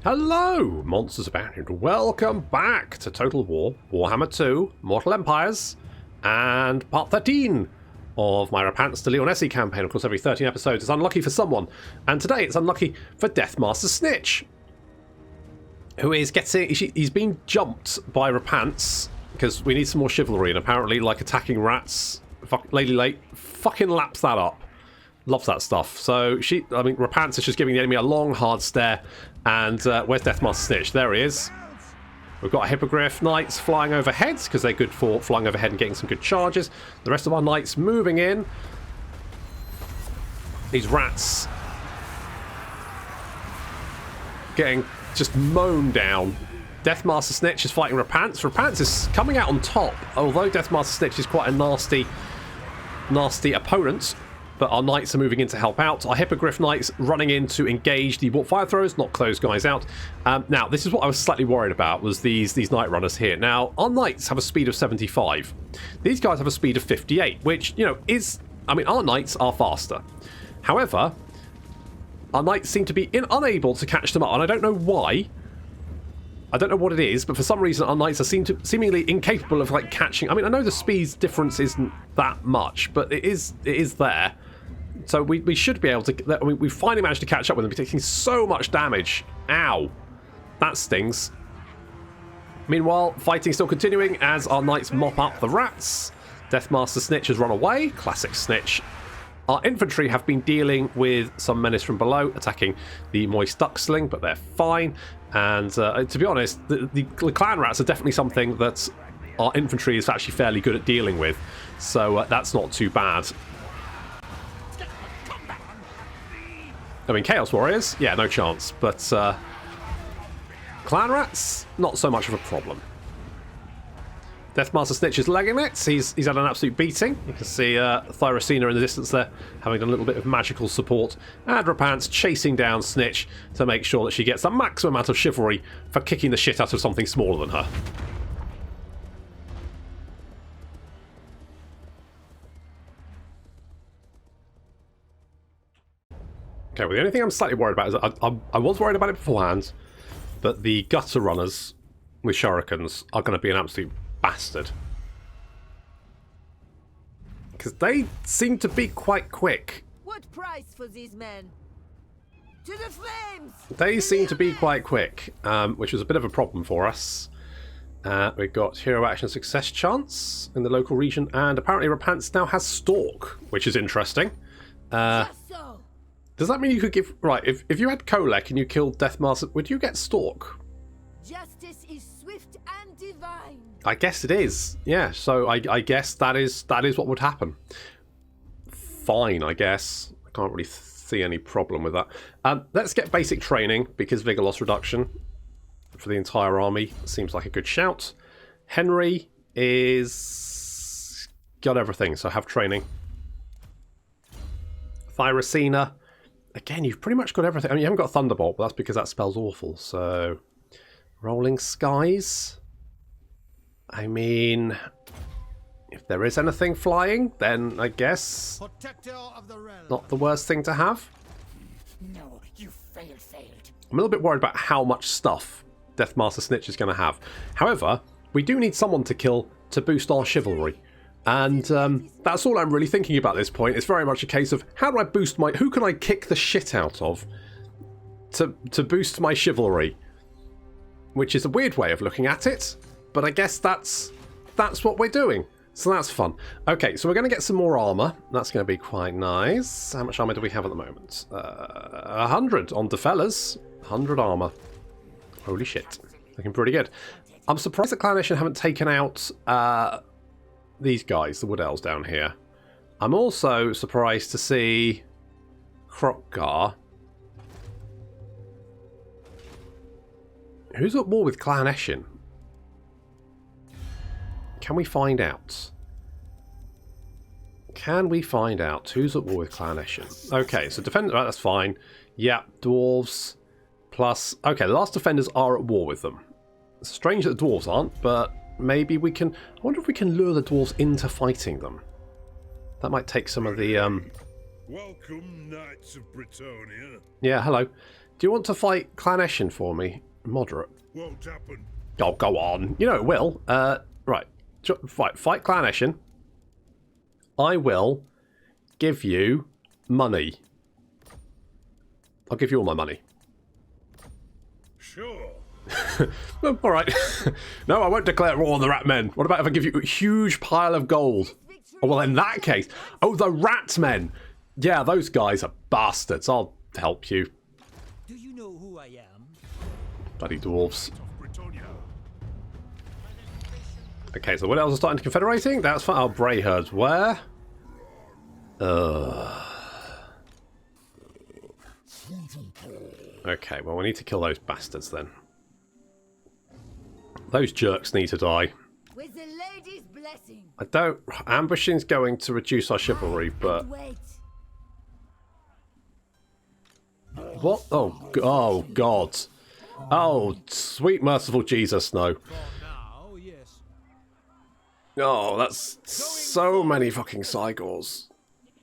Hello, MonstersAbound. Welcome back to Total War, Warhammer 2, Mortal Empires, and part 13 of my Repanse de Lyonesse campaign. Of course, every 13 episodes is unlucky for someone, and today it's unlucky for Deathmaster Snikch, who is he's been jumped by Repanse because we need some more chivalry, and apparently, like attacking rats, Lady Late fucking laps that up. Loves that stuff. So Repanse is just giving the enemy a long, hard stare. And where's Deathmaster Snikch? There he is. We've got a Hippogriff Knights flying overhead because they're good for flying overhead and getting some good charges. The rest of our Knights moving in. These rats getting just mown down. Deathmaster Snikch is fighting Repanse. Repanse is coming out on top, although Deathmaster Snikch is quite a nasty opponent. But our Knights are moving in to help out. Our Hippogriff Knights running in to engage the warp fire throwers, knock those guys out. Now, this is what I was slightly worried about, was these Knight Runners here. Now, our Knights have a speed of 75. These guys have a speed of 58, which, you know, our Knights are faster. However, our Knights seem to be unable to catch them up, and I don't know why. I don't know what it is, but for some reason our Knights are seemingly incapable of like catching. I mean, I know the speed difference isn't that much, but it is there. So we should be able to. I mean, we finally managed to catch up with them. We're taking so much damage. Ow, that stings. Meanwhile, fighting still continuing as our Knights mop up the rats. Deathmaster Snikch has run away. Classic Snikch. Our infantry have been dealing with some menace from below, attacking the Moist Ducksling, but they're fine. And to be honest, the clan rats are definitely something that our infantry is actually fairly good at dealing with. So that's not too bad. I mean, Chaos Warriors, yeah, no chance. But clan rats, not so much of a problem. Deathmaster Snikch is legging it. He's had an absolute beating. You can see Thyracina in the distance there, having a little bit of magical support. And Repanse chasing down Snikch to make sure that she gets the maximum amount of chivalry for kicking the shit out of something smaller than her. Okay, well, the only thing I'm slightly worried about is I was worried about it beforehand, but the gutter runners with shurikens are going to be an absolute bastard. Because they seem to be quite quick. What price for these men? To the flames! They seem to be quite quick, which was a bit of a problem for us. We've got hero action success chance in the local region, and apparently Repanse now has Stalk, which is interesting. Does that mean you could give... Right, if you had Kolek and you killed Deathmaster, would you get Stalk? Justice is swift and divine. I guess it is. Yeah, so I guess that is what would happen. Fine, I guess. I can't really see any problem with that. Let's get basic training, because vigor loss reduction for the entire army seems like a good shout. Henry is... got everything, so have training. Thyracina. Again, you've pretty much got everything. I mean, you haven't got Thunderbolt, but that's because that spell's awful. So, Rolling Skies. I mean, if there is anything flying, then I guess not the worst thing to have. No, you failed. I'm a little bit worried about how much stuff Deathmaster Snikch is going to have. However, we do need someone to kill to boost our chivalry. And that's all I'm really thinking about at this point. It's very much a case of how do I boost my... Who can I kick the shit out of to boost my chivalry? Which is a weird way of looking at it. But I guess that's what we're doing. So that's fun. Okay, so we're going to get some more armor. That's going to be quite nice. How much armor do we have at the moment? 100 on the fellas. 100 armor. Holy shit. Looking pretty good. I'm surprised that Clan Nation haven't taken out... these guys, the Wood Elves down here. I'm also surprised to see Krokgar. Who's at war with Clan Eshin? Can we find out? Can we find out who's at war with Clan Eshin? Okay, so defender, right, that's fine. Yeah, dwarves plus... Okay, the last defenders are at war with them. It's strange that the dwarves aren't, but... Maybe we can... I wonder if we can lure the dwarves into fighting them. That might take some of the Welcome, Knights of Bretonnia. Yeah, hello. Do you want to fight Clan Eshin for me? Moderate. Won't happen. Oh, go on. You know it will. Right. Fight Clan Eshin. I will give you money. I'll give you all my money. Sure. All right. No, I won't declare war on the rat men. What about if I give you a huge pile of gold? Oh, well, in that case. Oh, the rat men. Yeah, those guys are bastards. I'll help you. Do you know who I am? Bloody dwarves. Bretonnia. Okay, so what else is starting to confederating? That's fine. Oh, Bray herds. Where? Okay, well, we need to kill those bastards then. Those jerks need to die. With the lady's blessing. I don't... Ambushing's going to reduce our chivalry, but... Wait. What? Oh, God. Oh, sweet merciful Jesus, no. Now, yes. Oh, that's so many fucking Cygors.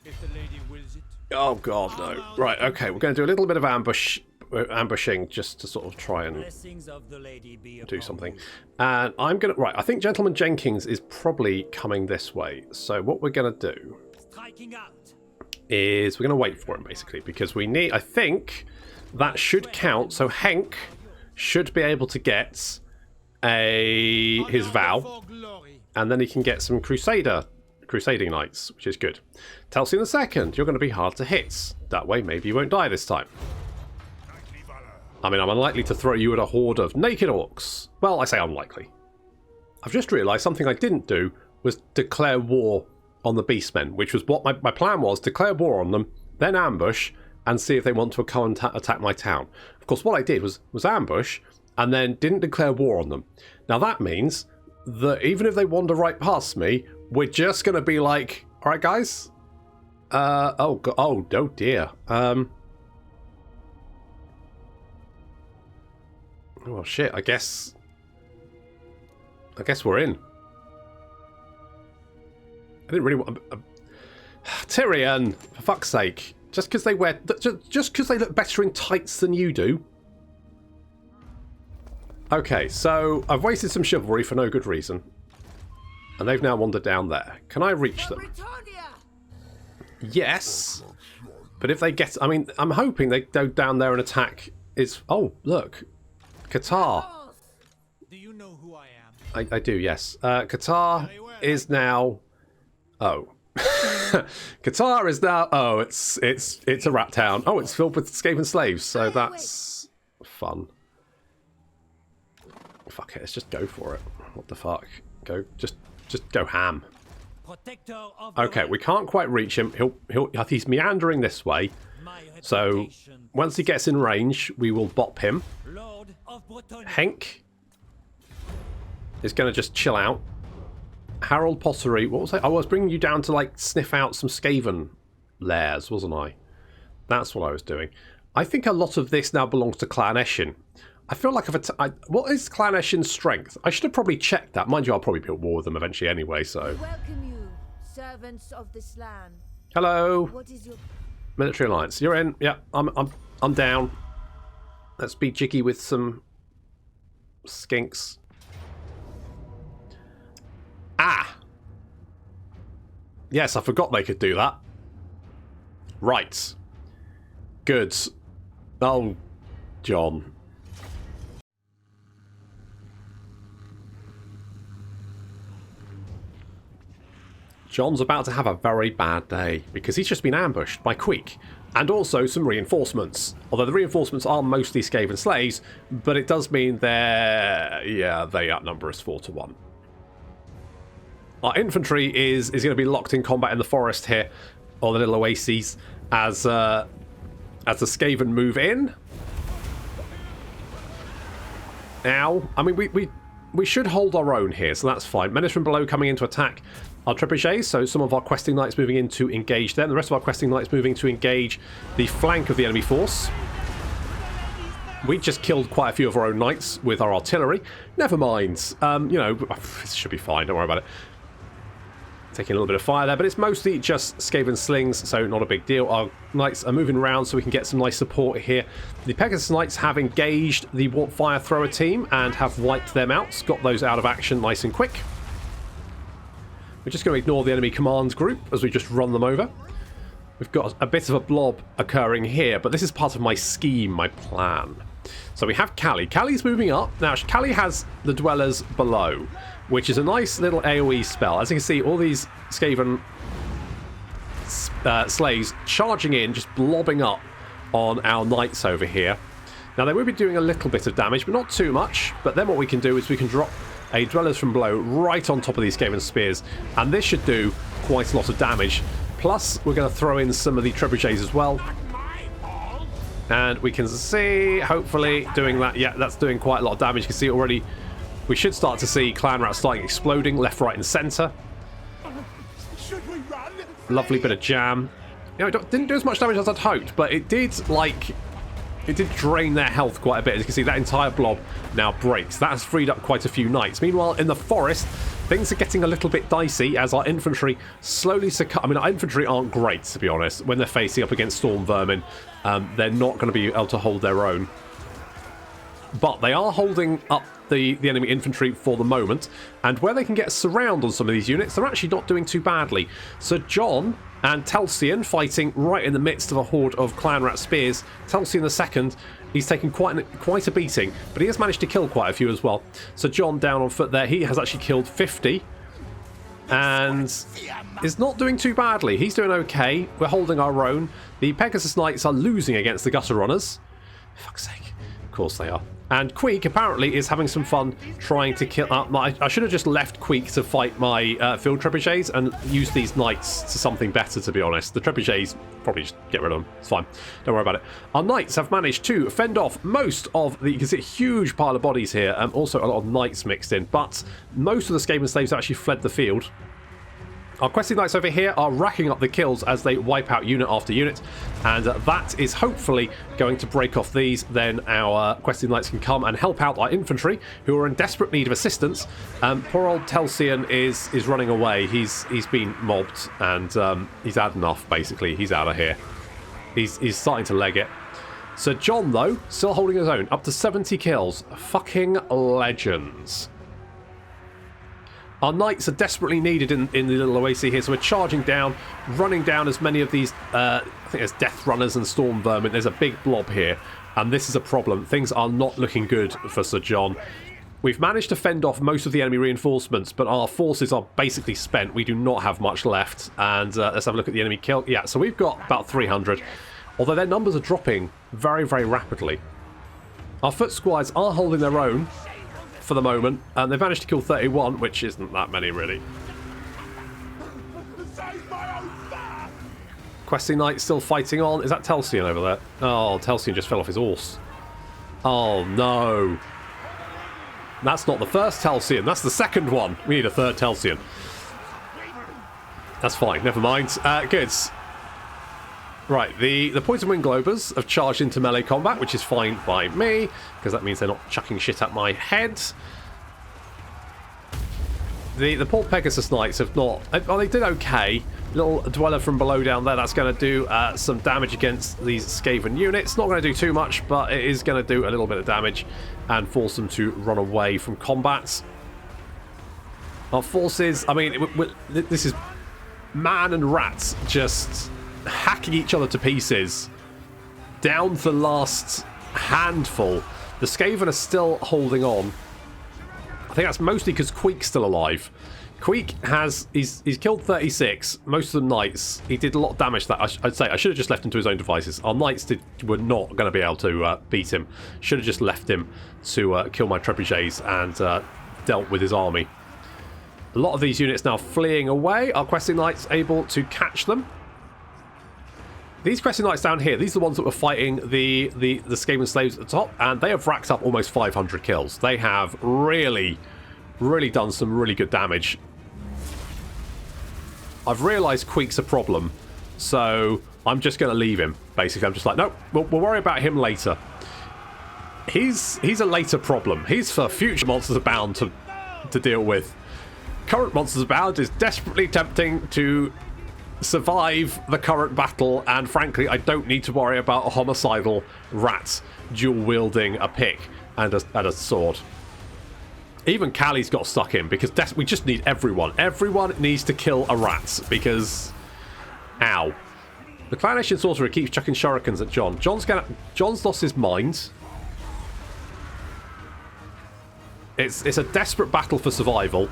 If the lady wills it. Oh, God, no. Right, okay, we're going to do a little bit of ambushing just to sort of try and Blessings of the lady be do upon something. you. And I'm going to... Right, I think Gentleman Jenkins is probably coming this way. So what we're going to do Striking out. is we're going to wait for him, basically, because we need... I think that should count. So Henk should be able to get his vow, For glory. and then he can get some crusading knights, which is good. Telsian II, you're going to be hard to hit. That way, maybe you won't die this time. Knightly valor. I mean, I'm unlikely to throw you at a horde of naked orcs. Well, I say unlikely. I've just realised something I didn't do was declare war on the beastmen, which was what my plan was: declare war on them, then ambush, and see if they want to come and attack my town. Of course, what I did was ambush, and then didn't declare war on them. Now that means that even if they wander right past me, we're just going to be like, all right, guys? Oh dear. Well, shit, I guess we're in. I didn't really want... Tyrion, for fuck's sake. Just because they wear... Just because they look better in tights than you do. Okay, so I've wasted some chivalry for no good reason. And they've now wandered down there. Can I reach them? Britannia! Yes. But if they get... I mean, I'm hoping they go down there and attack... Oh, look. Qatar. Do you know who I am? I do, yes. Qatar is now... Oh. Qatar is now... Oh, it's a rat town. Oh, it's filled with escaping slaves, so that's fun. Fuck it, let's just go for it. What the fuck? Just go ham. Protector of the Okay, we can't quite reach him. He's meandering this way. my So reputation. once he gets in range, we will bop him. Lord of Bretonnia. Henk is going to just chill out. Harold Pottery, what was I? I was bringing you down to like sniff out some Skaven lairs, wasn't I? That's what I was doing. I think a lot of this now belongs to Clan Eshin. I feel like what is Clan Eshin's strength? I should have probably checked that. Mind you, I'll probably be at war with them eventually anyway, so... Welcome you, servants of this land. Hello, What is your... Military Alliance. You're in. Yeah, I'm down. Let's be jiggy with some skinks. Ah! Yes, I forgot they could do that. Right. Good. Oh, John. John's about to have a very bad day because he's just been ambushed by Queek and also some reinforcements. Although the reinforcements are mostly Skaven slaves, but it does mean they outnumber us 4-1. Our infantry is going to be locked in combat in the forest here, or the little oases, as the Skaven move in. Now, I mean, we should hold our own here, so that's fine. Menace from below coming in to attack our trebuchets, so some of our questing knights moving in to engage them. The rest of our questing knights moving to engage the flank of the enemy force. We just killed quite a few of our own knights with our artillery. Never mind. You know, this should be fine. Don't worry about it. Taking a little bit of fire there, but it's mostly just Skaven slings, so not a big deal. Our knights are moving around so we can get some nice support here. The Pegasus Knights have engaged the Warp Fire Thrower team and have wiped them out, got those out of action nice and quick. We're just going to ignore the enemy command group as we just run them over. We've got a bit of a blob occurring here, but this is part of my scheme, my plan. So we have Callie. Callie's moving up. Now, Callie has the Dwellers below, which is a nice little AoE spell. As you can see, all these Skaven slaves charging in, just blobbing up on our knights over here. Now, they will be doing a little bit of damage, but not too much. But then what we can do is we can drop a Dwellers from below right on top of these Skaven spears, and this should do quite a lot of damage. Plus, we're going to throw in some of the trebuchets as well. And we can see, hopefully, doing that. Yeah, that's doing quite a lot of damage. You can see already. We should start to see clan rats starting exploding left, right, and centre. Lovely bit of jam. You know, it didn't do as much damage as I'd hoped, but it did, it did drain their health quite a bit. As you can see, that entire blob now breaks. That has freed up quite a few knights. Meanwhile, in the forest, things are getting a little bit dicey as our infantry slowly succumb. I mean, our infantry aren't great, to be honest. When they're facing up against storm vermin, they're not going to be able to hold their own. But they are holding up the enemy infantry for the moment, and where they can get a surround on some of these units, they're actually not doing too badly. So John and Telsian fighting right in the midst of a horde of clan rat spears. Telsian the second, he's taken quite a beating, but he has managed to kill quite a few as well. So John down on foot there, he has actually killed 50 and is not doing too badly. He's doing okay. We're holding our own. The Pegasus Knights are losing against the Gutter Runners. For fuck's sake. Of course they are. And Queek apparently is having some fun trying to kill... I should have just left Queek to fight my field trebuchets and use these knights to something better, to be honest. The trebuchets, probably just get rid of them. It's fine. Don't worry about it. Our knights have managed to fend off most of the... You can see a huge pile of bodies here. Also a lot of knights mixed in. But most of the Skaven slaves actually fled the field. Our questing knights over here are racking up the kills as they wipe out unit after unit, and that is hopefully going to break off these. Then our questing knights can come and help out our infantry, who are in desperate need of assistance. Poor old Telsian is running away. He's been mobbed, and he's had enough, basically. He's out of here. He's starting to leg it. So John, though, still holding his own, up to 70 kills. Fucking legends. Our knights are desperately needed in the little oasis here, so we're charging down, running down as many of these, I think there's Death Runners and Storm Vermin. There's a big blob here, and this is a problem. Things are not looking good for Sir John. We've managed to fend off most of the enemy reinforcements, but our forces are basically spent. We do not have much left, and let's have a look at the enemy kill. Yeah, so we've got about 300, although their numbers are dropping very, very rapidly. Our foot squires are holding their own for the moment, and they've managed to kill 31, which isn't that many really. Questing Knight still fighting on. Is that Telsian over there? Oh, Telsian just fell off his horse. Oh no. That's not the first Telsian, that's the second one. We need a third Telsian. That's fine, never mind. Good. Right, the Poison Wing Globers have charged into melee combat, which is fine by me, because that means they're not chucking shit at my head. The poor Pegasus Knights have not... Oh, they did okay. Little Dweller from below down there, that's going to do some damage against these Skaven units. Not going to do too much, but it is going to do a little bit of damage and force them to run away from combat. Our forces... I mean, this is man and rats just hacking each other to pieces. Down to the last handful. The Skaven are still holding on. I think that's mostly because Queek's still alive. Queek has... He's killed 36. Most of them knights. He did a lot of damage to that. I'd say I should have just left him to his own devices. Our knights were not going to be able to beat him. Should have just left him to kill my trebuchets and dealt with his army. A lot of these units now fleeing away. Our questing knights able to catch them. These questing knights down here, these are the ones that were fighting the Skaven slaves at the top, and they have racked up almost 500 kills. They have really, really done some really good damage. I've realised Queek's a problem, so I'm just going to leave him, basically. I'm just like, nope, we'll worry about him later. He's a later problem. He's for future MonstersAbound to deal with. current MonstersAbound is desperately attempting to survive the current battle, and frankly, I don't need to worry about a homicidal rat dual-wielding a pick and a sword. Even Callie's got stuck in, because we just need everyone. Everyone needs to kill a rat, because... Ow. The Clownation Sorcerer keeps chucking shurikens at John. John's lost his mind. It's a desperate battle for survival.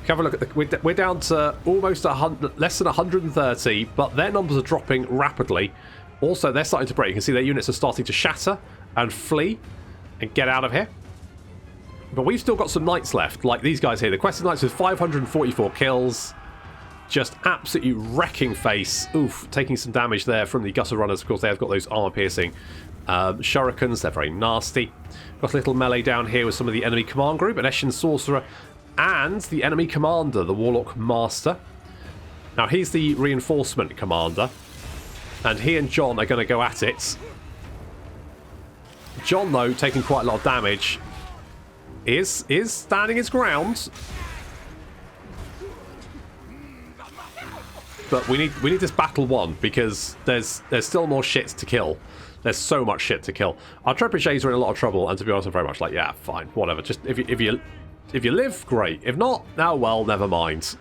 Have a look at we're down to almost 100, less than 130, but their numbers are dropping rapidly. Also, they're starting to break. You can see their units are starting to shatter and flee and get out of here. But we've still got some knights left, like these guys here. The Quested Knights with 544 kills. Just absolutely wrecking face. Oof, taking some damage there from the Gutter Runners. Of course, they've got those armor-piercing shurikens. They're very nasty. Got a little melee down here with some of the enemy command group. An Eshin Sorcerer and the enemy commander, the Warlock Master. Now, he's the reinforcement commander. And he and John are going to go at it. John, though, taking quite a lot of damage, is standing his ground. But we need this battle won, because there's still more shit to kill. There's so much shit to kill. Our trebuchets are in a lot of trouble, and to be honest, I'm very much like, yeah, fine, whatever. Just if you live, great. If not, oh well, never mind.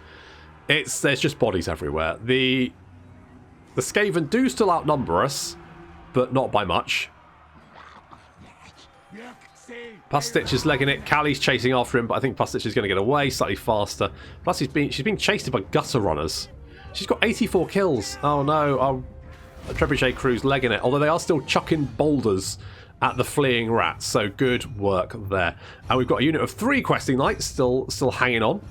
There's just bodies everywhere. The Skaven do still outnumber us, but not by much. Snikch is legging it. Callie's chasing after him, but I think Snikch is going to get away slightly faster. Plus, she's being chased by Gutter Runners. She's got 84 kills. Oh no, our Trebuchet crew's legging it. Although they are still chucking boulders at the fleeing rats. So good work there. And we've got a unit of 3 Questing Knights still hanging on.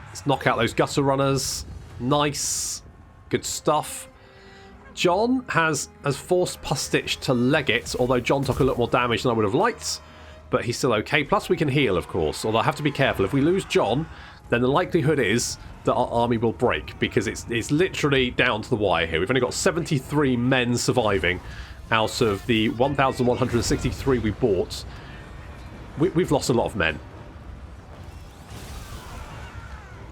Let's knock out those Gutter Runners. Nice. Good stuff. John has forced Snikch to leg it, although John took a lot more damage than I would have liked. But he's still okay. Plus we can heal, of course. Although I have to be careful. If we lose John, then the likelihood is that our army will break, because it's literally down to the wire here. We've only got 73 men surviving out of the 1,163 we bought. We've lost a lot of men.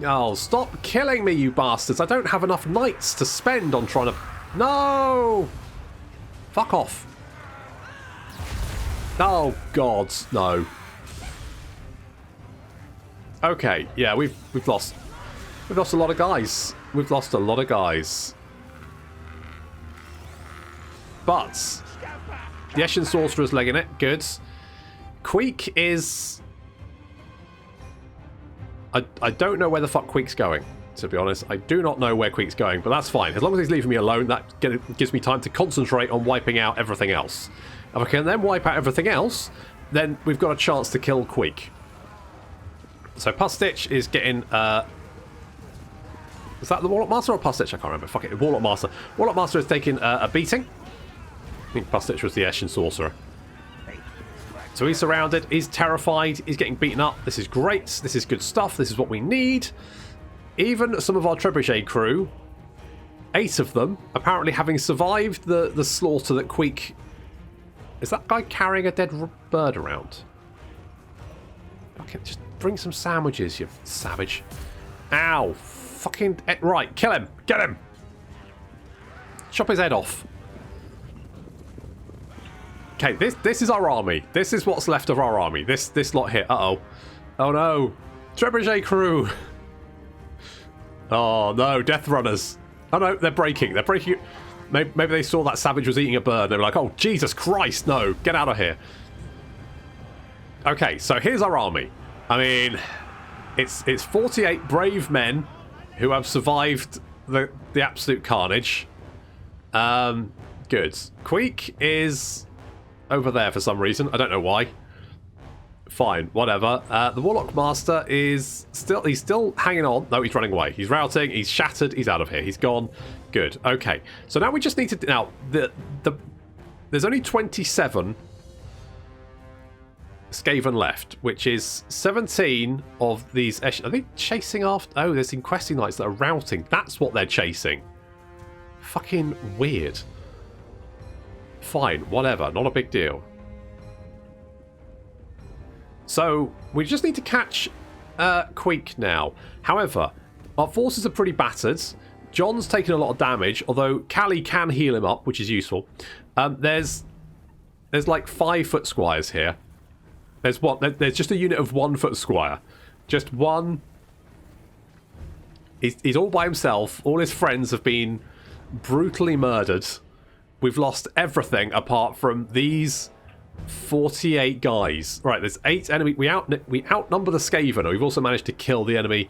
Oh, stop killing me, you bastards. I don't have enough knights to spend on trying to... No! Fuck off. Oh, God, no. Okay, yeah, we've lost a lot of guys. We've lost a lot of guys. But the Eshin Sorcerer's legging it. Good. Queek is... I don't know where the fuck Queek's going, to be honest. I do not know where Queek's going, but that's fine. As long as he's leaving me alone, that gives me time to concentrate on wiping out everything else. If I can then wipe out everything else, then we've got a chance to kill Queek. So Snikch is getting... is that the Warlock Master or Snikch? I can't remember. Fuck it, Warlock Master. Warlock Master is taking a beating. I think Snikch was the Eshin Sorcerer. So he's surrounded, he's terrified, he's getting beaten up. This is great, this is good stuff, this is what we need. Even some of our Trebuchet crew, 8 of them, apparently having survived the slaughter that Queek... Is that guy carrying a dead bird around? Okay, just bring some sandwiches, you savage. Ow. Fucking... Right, kill him. Get him. Chop his head off. Okay, this is our army. This is what's left of our army. This lot here. Uh-oh. Oh, no. Trebuchet crew. Oh, no. Death Runners. Oh, no. They're breaking. They're breaking. Maybe they saw that savage was eating a bird. They were like, oh, Jesus Christ, no. Get out of here. Okay, so here's our army. I mean, it's 48 brave men who have survived the absolute carnage. Good. Queek is... over there for some reason. I don't know why. Fine, whatever. The Warlock Master is still... He's still hanging on. No, he's running away. He's routing. He's shattered. He's out of here. He's gone. Good. Okay. So now we just need to... Now, there's only 27 Skaven left, which is 17 of these... Are they chasing after... Oh, there's some Questing Knights that are routing. That's what they're chasing. Fucking weird. Fine, whatever, not a big deal. So, we just need to catch Queek now. However, our forces are pretty battered. John's taken a lot of damage, although Callie can heal him up, which is useful. There's like 5-foot squires here. There's just a unit of 1-foot squire. Just one. He's all by himself. All his friends have been brutally murdered. We've lost everything apart from these 48 guys. Right, there's 8 enemy. We outnumber the Skaven. We've also managed to kill the enemy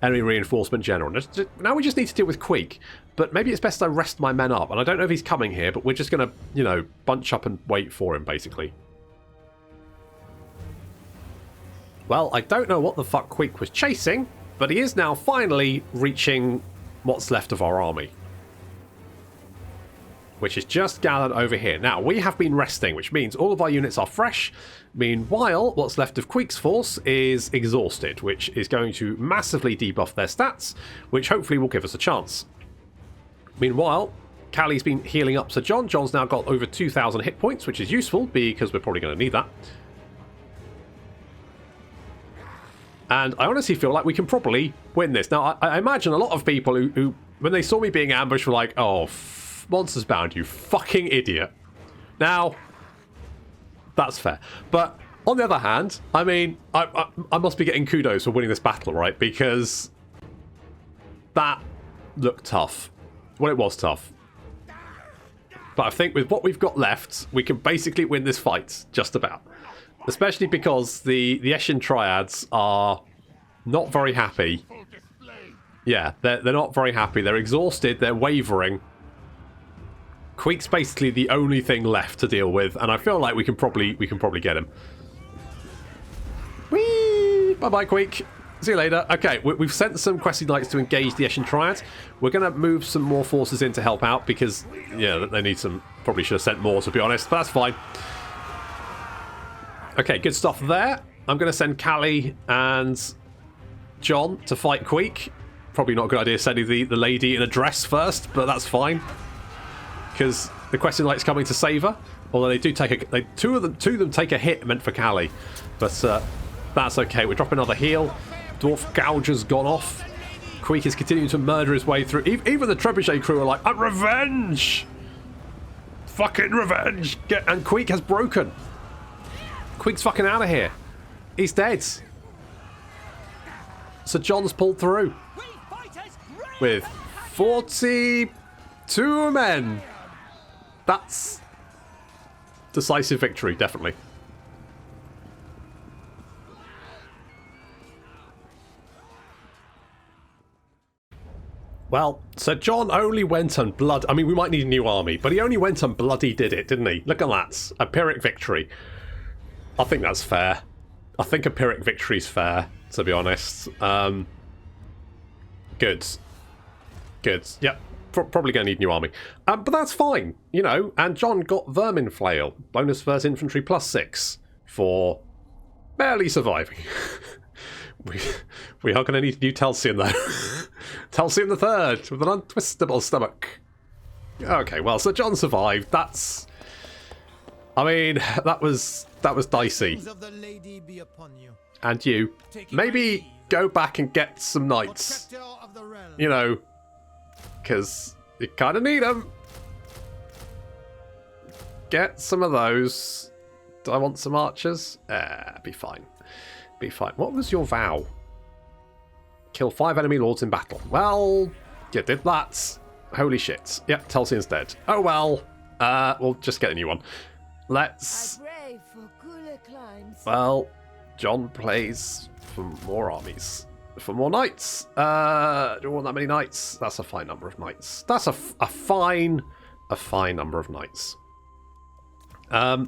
reinforcement general. Now we just need to deal with Queek. But maybe it's best I rest my men up. And I don't know if he's coming here, but we're just going to, you know, bunch up and wait for him, basically. Well, I don't know what the fuck Queek was chasing, but he is now finally reaching what's left of our army, which is just gathered over here. Now, we have been resting, which means all of our units are fresh. Meanwhile, what's left of Queek's force is exhausted, which is going to massively debuff their stats, which hopefully will give us a chance. Meanwhile, Callie's been healing up Sir John. John's now got over 2,000 hit points, which is useful because we're probably going to need that. And I honestly feel like we can probably win this. Now, I imagine a lot of people who when they saw me being ambushed, were like, oh, MonstersAbound, you fucking idiot. Now, that's fair. But on the other hand, I mean, I must be getting kudos for winning this battle, right? Because that looked tough. Well, it was tough. But I think with what we've got left, we can basically win this fight, just about. Especially because the Eshin Triads are not very happy. Yeah, they're not very happy. They're exhausted. They're wavering. Queek's basically the only thing left to deal with, and I feel like we can probably get him. Whee! Bye-bye, Queek. See you later. Okay, we've sent some Questing Knights to engage the Eshin Triad. We're going to move some more forces in to help out because, yeah, they need some... Probably should have sent more, to be honest, but that's fine. Okay, good stuff there. I'm going to send Callie and John to fight Queek. Probably not a good idea sending the lady in a dress first, but that's fine. Because the Questing Knight's coming to save her. Although they do take a... Two of them take a hit meant for Callie. But that's okay. We drop another heal. Dwarf Gouger's gone off. Queek is continuing to murder his way through. Even the Trebuchet crew are like, revenge! Fucking revenge! And Queek has broken. Queek's fucking out of here. He's dead. So John's pulled through. With 42 men. That's decisive victory, definitely. Well, Sir John only went and blood... I mean, we might need a new army, but he only went and bloody did it, didn't he? Look at that. A Pyrrhic victory. I think that's fair. I think a Pyrrhic victory's fair, to be honest. Good. Good. Yep. Probably going to need a new army. But that's fine, you know. And John got Vermin Flail. Bonus first infantry +6 for barely surviving. we are going to need a new Telsian, though. Telsian the Third with an untwistable stomach. Okay, well, so John survived. That's... I mean, that was dicey. And you. Maybe go back and get some knights. You know, because you kind of need them. Get some of those. Do I want some archers? Be fine. Be fine. What was your vow? Kill 5 enemy lords in battle. Well, you did that. Holy shit. Yep, Telsian's dead. Oh well. We'll just get a new one. Let's... Well, John plays for more armies. For more knights. Do we want that many knights? That's a fine number of knights. That's a fine number of knights. To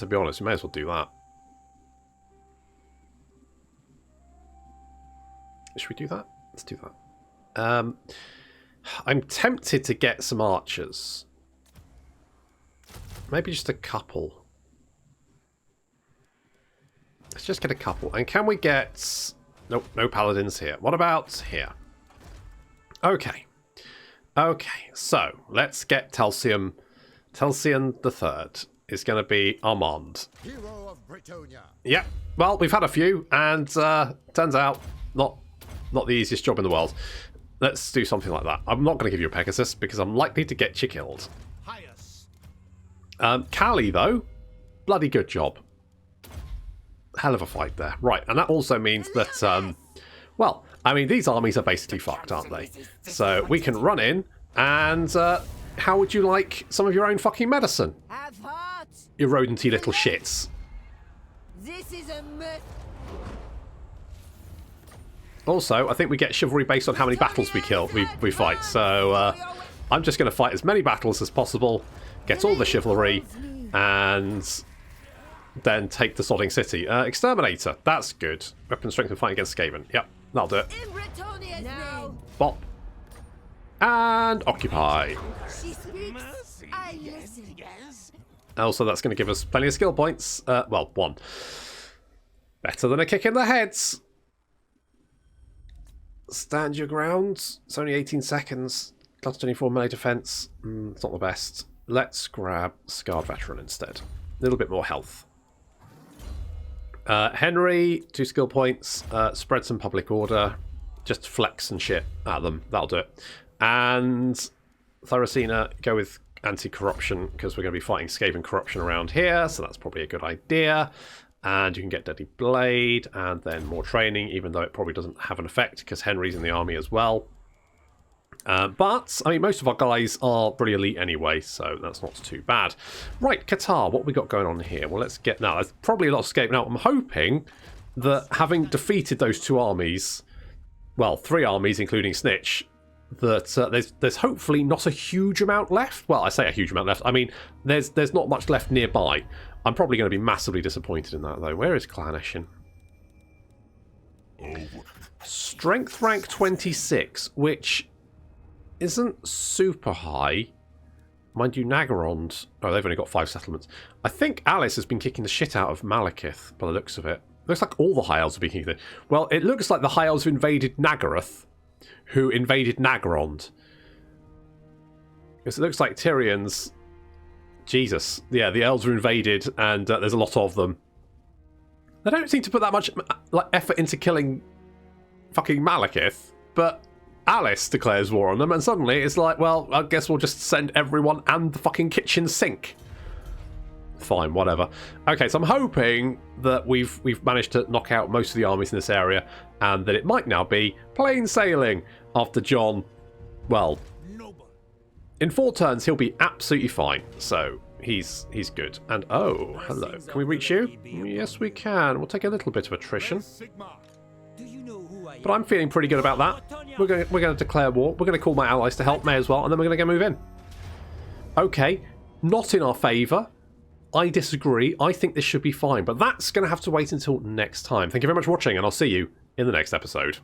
be honest, we may as well do that. Should we do that? Let's do that. I'm tempted to get some archers. Maybe just a couple. Let's just get a couple. And can we get... Nope, no paladins here. What about here? Okay. Okay, so let's get Telsian the Third is going to be Armand. Hero of Britonia. Yep. Well, we've had a few, and turns out not the easiest job in the world. Let's do something like that. I'm not going to give you a Pegasus because I'm likely to get you killed. Callie, though, bloody good job. Hell of a fight there. Right, and that also means that, well, I mean, these armies are basically fucked, aren't they? So we can run in, and how would you like some of your own fucking medicine? Have heart. You rodenty little shits. This is a myth. Also, I think we get chivalry based on how many battles we fight. So I'm just going to fight as many battles as possible, get all the chivalry, and then take the sodding city. Exterminator, that's good. Weapon strength and fight against Skaven. Yep, that'll do it. In Britonia's name. Bop. And occupy. She speaks. I listen. Also, that's going to give us plenty of skill points. Well, 1. Better than a kick in the heads. Stand your ground. It's only 18 seconds. Plus 24 melee defense. It's not the best. Let's grab Scarred Veteran instead. A little bit more health. Henry, 2 skill points. Spread some public order. Just flex and shit at them. That'll do it. And Thoracina, go with anti-corruption because we're going to be fighting Skaven corruption around here. So that's probably a good idea. And you can get Deadly Blade and then more training, even though it probably doesn't have an effect because Henry's in the army as well. But, I mean, most of our guys are pretty elite anyway, so that's not too bad. Right, Qatar, what we got going on here? Well, let's get... Now, there's probably a lot of escape. Now, I'm hoping that having defeated those 2 armies, well, 3 armies, including Snikch, that there's hopefully not a huge amount left. Well, I say a huge amount left. I mean, there's not much left nearby. I'm probably going to be massively disappointed in that, though. Where is Clannishin? Strength rank 26, which isn't super high. Mind you, Nagarond... Oh, they've only got 5 settlements. I think Alice has been kicking the shit out of Malekith, by the looks of it. Looks like all the High Elves have been kicking it. Well, it looks like the High Elves have invaded Nagaroth, who invaded Nagarond. Because it looks like Tyrion's... Jesus. Yeah, the elves were invaded, and there's a lot of them. They don't seem to put that much effort into killing fucking Malekith, but Alice declares war on them, and suddenly it's like, well, I guess we'll just send everyone and the fucking kitchen sink. Fine, whatever. Okay, so I'm hoping that we've managed to knock out most of the armies in this area, and that it might now be plain sailing after John, well... In 4 turns, he'll be absolutely fine. So, he's good. And, oh, hello. Can we reach you? Yes, we can. We'll take a little bit of attrition. But I'm feeling pretty good about that. We're going to declare war. We're going to call my allies to help me as well. And then we're going to go move in. Okay. Not in our favour. I disagree. I think this should be fine. But that's going to have to wait until next time. Thank you very much for watching. And I'll see you in the next episode.